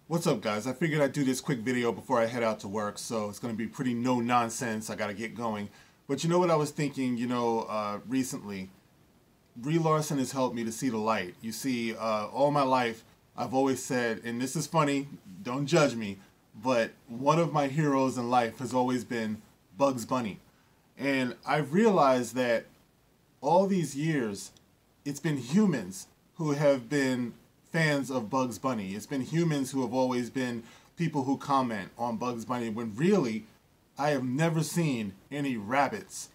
What's up, guys? I figured I'd do this quick video before I head out to work, so it's going to be pretty no nonsense. I got to get going. But you know what I was thinking, recently? Brie Larson has helped me to see the light. You see, all my life, I've always said, and this is funny, don't judge me, but one of my heroes in life has always been Bugs Bunny. And I've realized that all these years, it's been humans who have been fans of Bugs Bunny. It's been humans who have always been people who comment on Bugs Bunny, when really, I have never seen any rabbits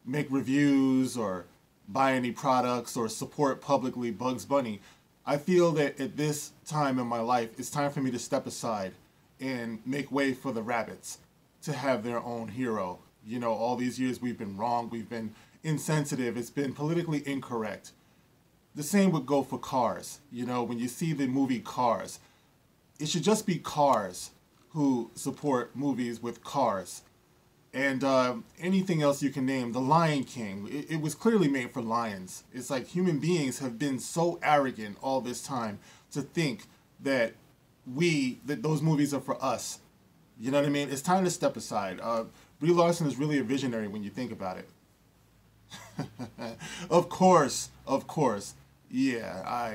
make reviews or buy any products or support publicly Bugs Bunny. I feel that at this time in my life, it's time for me to step aside and make way for the rabbits to have their own hero. You know, all these years we've been wrong, we've been insensitive, it's been politically incorrect. The same would go for Cars. You know, when you see the movie Cars, it should just be Cars who support movies with cars. And anything else you can name, The Lion King, it was clearly made for lions. It's like human beings have been so arrogant all this time to think that those movies are for us. You know what I mean? It's time to step aside. Brie Larson is really a visionary when you think about it. Of course. Yeah,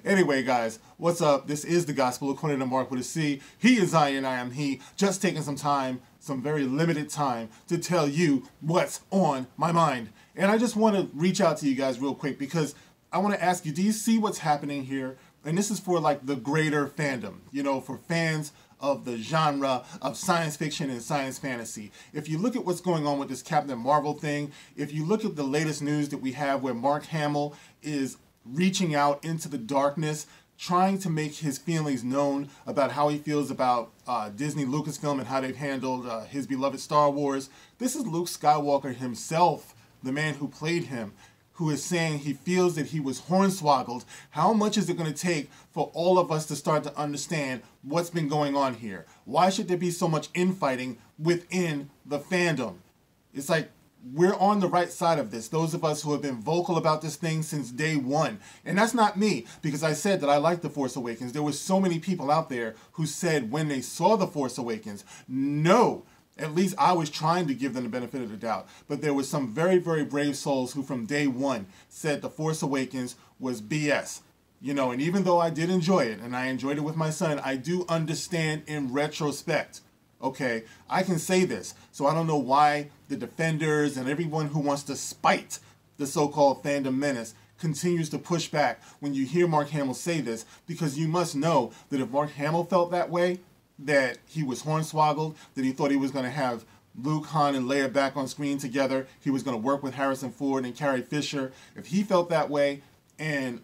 Anyway, guys, what's up? This is the Gospel according to Mark with a C. He is I and I am he. Just taking some time, some very limited time, to tell you what's on my mind. And I just want to reach out to you guys real quick because I want to ask you, do you see what's happening here? And this is for like the greater fandom, you know, for fans of the genre of science fiction and science fantasy. If you look at what's going on with this Captain Marvel thing, if you look at the latest news that we have where Mark Hamill is reaching out into the darkness, trying to make his feelings known about how he feels about Disney Lucasfilm and how they've handled his beloved Star Wars. This is Luke Skywalker himself, the man who played him, who is saying he feels that he was hornswoggled. How much is it going to take for all of us to start to understand what's been going on here? Why should there be so much infighting within the fandom? It's like, we're on the right side of this, those of us who have been vocal about this thing since day one. And that's not me, because I said that I like The Force Awakens. There were so many people out there who said when they saw The Force Awakens, no, at least I was trying to give them the benefit of the doubt. But there were some very, very brave souls who from day one said The Force Awakens was BS. You know, and even though I did enjoy it, and I enjoyed it with my son, I do understand in retrospect. Okay, I can say this, so I don't know why the defenders and everyone who wants to spite the so-called fandom menace continues to push back when you hear Mark Hamill say this, because you must know that if Mark Hamill felt that way, that he was hornswoggled, that he thought he was going to have Luke, Han, and Leia back on screen together, he was going to work with Harrison Ford and Carrie Fisher, if he felt that way, and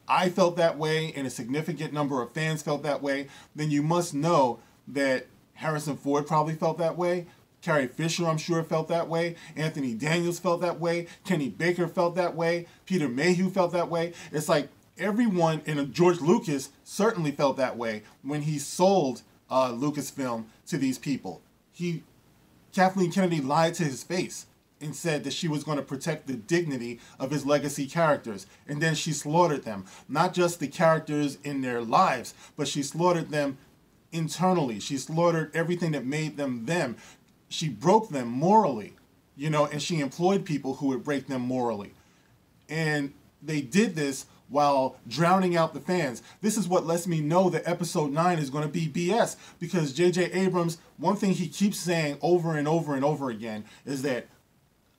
I felt that way, and a significant number of fans felt that way, then you must know that Harrison Ford probably felt that way. Carrie Fisher, I'm sure, felt that way. Anthony Daniels felt that way. Kenny Baker felt that way. Peter Mayhew felt that way. It's like everyone, and George Lucas certainly felt that way when he sold Lucasfilm to these people. Kathleen Kennedy lied to his face and said that she was going to protect the dignity of his legacy characters. And then she slaughtered them. Not just the characters in their lives, but she slaughtered them internally. She slaughtered everything that made them them. She broke them morally, you know, and she employed people who would break them morally. And they did this while drowning out the fans. This is what lets me know that episode 9 is going to be BS, because J.J. Abrams, one thing he keeps saying over and over and over again is that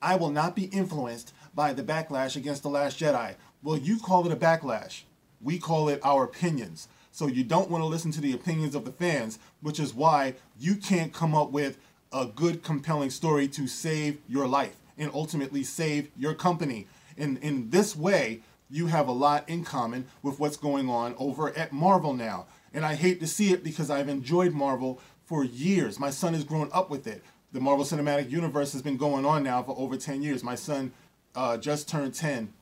I will not be influenced by the backlash against The Last Jedi. Well, you call it a backlash. We call it our opinions. So you don't want to listen to the opinions of the fans, which is why you can't come up with a good, compelling story to save your life and ultimately save your company. In this way, you have a lot in common with what's going on over at Marvel now. And I hate to see it because I've enjoyed Marvel for years. My son has grown up with it. The Marvel Cinematic Universe has been going on now for over 10 years. My son just turned 10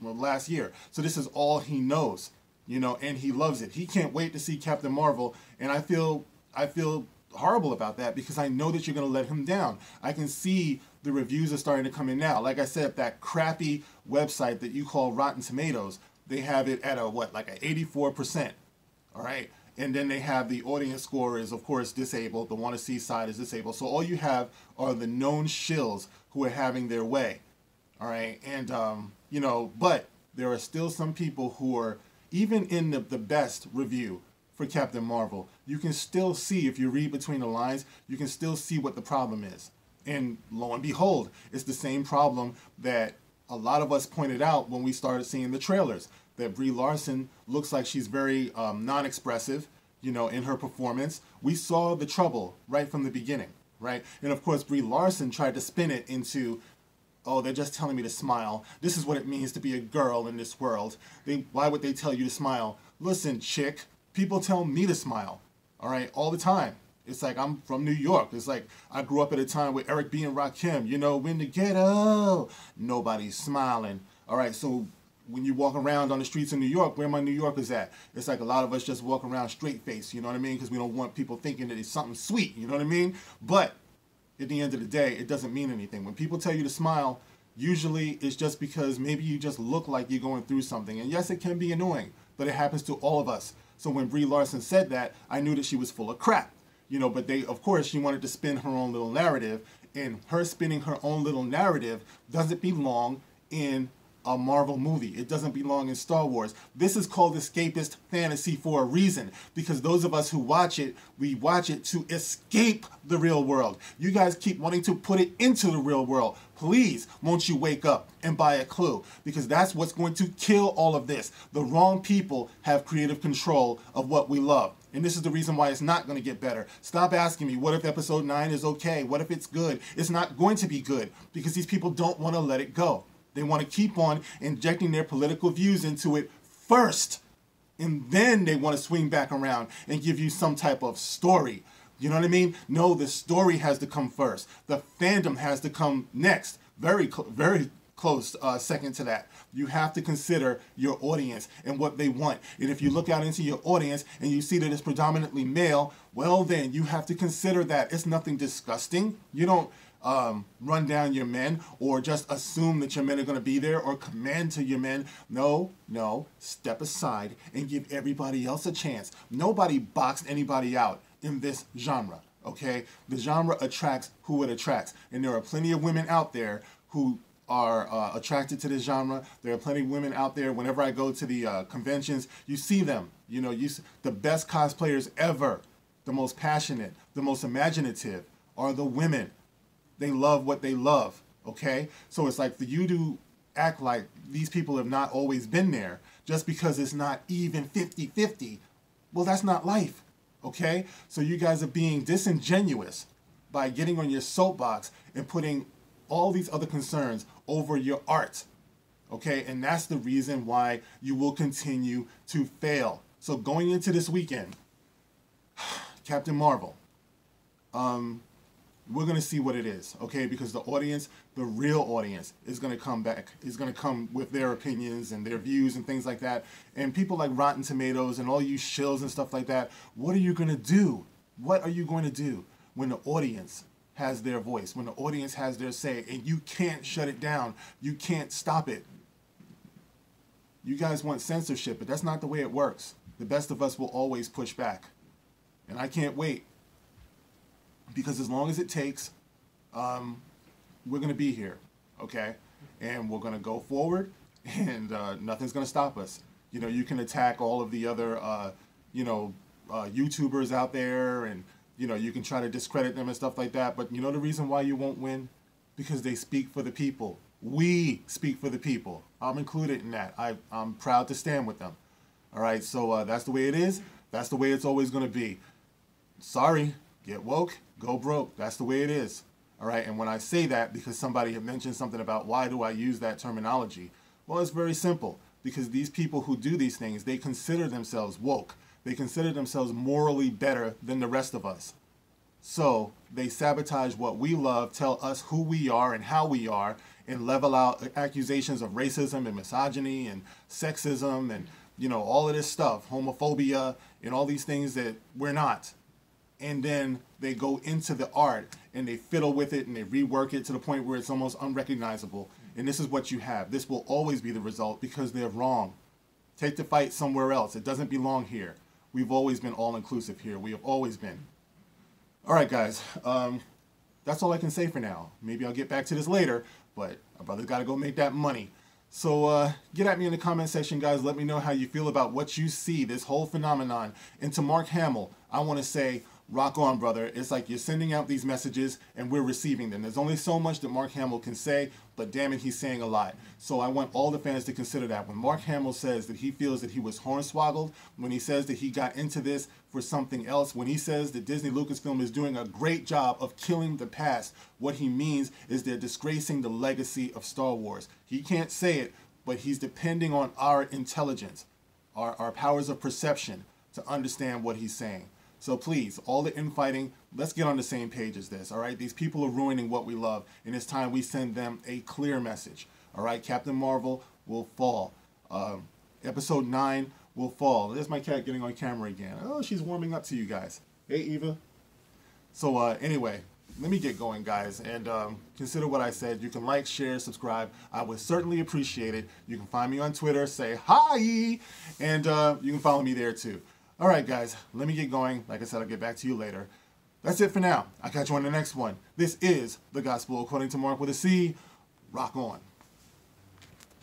last year. So this is all he knows. You know, and he loves it. He can't wait to see Captain Marvel, and I feel horrible about that because I know that you're going to let him down. I can see the reviews are starting to come in now. Like I said, that crappy website that you call Rotten Tomatoes, they have it at a like a 84%. All right. And then they have the audience score is, of course, disabled. The want to see side is disabled. So all you have are the known shills who are having their way. All right. And, you know, but there are still some people who are, even in the best review for Captain Marvel, you can still see, if you read between the lines, you can still see what the problem is. And lo and behold, it's the same problem that a lot of us pointed out when we started seeing the trailers, that Brie Larson looks like she's very non-expressive, you know, in her performance. We saw the trouble right from the beginning, right? And of course, Brie Larson tried to spin it into, oh, they're just telling me to smile. This is what it means to be a girl in this world. Why would they tell you to smile? Listen, chick, people tell me to smile, all right, all the time. It's like, I'm from New York. It's like, I grew up at a time with Eric B. and Rakim, you know, in the ghetto, nobody's smiling. All right, so when you walk around on the streets of New York, where my New Yorkers at? It's like a lot of us just walk around straight face, you know what I mean? Because we don't want people thinking that it's something sweet, you know what I mean? But at the end of the day, it doesn't mean anything. When people tell you to smile, usually it's just because maybe you just look like you're going through something. And yes, it can be annoying, but it happens to all of us. So when Brie Larson said that, I knew that she was full of crap. You know, but of course, she wanted to spin her own little narrative, and her spinning her own little narrative doesn't belong in a Marvel movie. It doesn't belong in Star Wars. This is called escapist fantasy for a reason, because those of us who watch it, we watch it to escape the real world. You guys keep wanting to put it into the real world. Please, won't you wake up and buy a clue? Because that's what's going to kill all of this. The wrong people have creative control of what we love. And this is the reason why it's not going to get better. Stop asking me, what if episode 9 is okay? What if it's good? It's not going to be good, because these people don't want to let it go. They want to keep on injecting their political views into it first. And then they want to swing back around and give you some type of story. You know what I mean? No, the story has to come first. The fandom has to come next. Very close second to that. You have to consider your audience and what they want. And if you look out into your audience and you see that it's predominantly male, well then you have to consider that. It's nothing disgusting. You don't run down your men or just assume that your men are going to be there or command to your men. No, step aside and give everybody else a chance. Nobody boxed anybody out in this genre, okay? The genre attracts who it attracts. And there are plenty of women out there who are attracted to this genre. There are plenty of women out there. Whenever I go to the conventions, you see them. You know, the best cosplayers ever, the most passionate, the most imaginative are the women. They love what they love, okay? So it's like for you to act like these people have not always been there just because it's not even 50-50. Well, that's not life, okay? So you guys are being disingenuous by getting on your soapbox and putting all these other concerns over your art, okay? And that's the reason why you will continue to fail. So going into this weekend, Captain Marvel, we're going to see what it is, okay? Because the audience, the real audience, is going to come back, is going to come with their opinions and their views and things like that. And people like Rotten Tomatoes and all you shills and stuff like that, what are you going to do? What are you going to do when the audience has their voice, when the audience has their say, and you can't shut it down? You can't stop it. You guys want censorship, but that's not the way it works. The best of us will always push back. And I can't wait. Because as long as it takes, we're going to be here, okay? And we're going to go forward, and nothing's going to stop us. You know, you can attack all of the other, YouTubers out there, and, you know, you can try to discredit them and stuff like that. But you know the reason why you won't win? Because they speak for the people. We speak for the people. I'm included in that. I'm proud to stand with them. All right, so that's the way it is. That's the way it's always going to be. Sorry, get woke. Go broke. That's the way it is. All right. And when I say that, because somebody had mentioned something about why do I use that terminology? Well, it's very simple. Because these people who do these things, they consider themselves woke. They consider themselves morally better than the rest of us. So they sabotage what we love, tell us who we are and how we are, and level out accusations of racism and misogyny and sexism and, you know, all of this stuff, homophobia and all these things that we're not. And then they go into the art and they fiddle with it and they rework it to the point where it's almost unrecognizable. And this is what you have. This will always be the result because they're wrong. Take the fight somewhere else. It doesn't belong here. We've always been all-inclusive here. We have always been. All right, guys. That's all I can say for now. Maybe I'll get back to this later, but my brother's got to go make that money. So get at me in the comment section, guys. Let me know how you feel about what you see, this whole phenomenon. And to Mark Hamill, I want to say, rock on, brother. It's like you're sending out these messages and we're receiving them. There's only so much that Mark Hamill can say, but damn it, he's saying a lot. So I want all the fans to consider that. When Mark Hamill says that he feels that he was hornswoggled, when he says that he got into this for something else, when he says that Disney Lucasfilm is doing a great job of killing the past, what he means is they're disgracing the legacy of Star Wars. He can't say it, but he's depending on our intelligence, our powers of perception to understand what he's saying. So please, all the infighting, let's get on the same page as this, all right? These people are ruining what we love, and it's time we send them a clear message, all right? Captain Marvel will fall. Episode 9 will fall. There's my cat getting on camera again. Oh, she's warming up to you guys. Hey, Eva. So anyway, let me get going, guys, and consider what I said. You can like, share, subscribe. I would certainly appreciate it. You can find me on Twitter, say hi, and you can follow me there too. All right, guys, let me get going. Like I said, I'll get back to you later. That's it for now. I'll catch you on the next one. This is The Gospel According to Mark with a C. Rock on.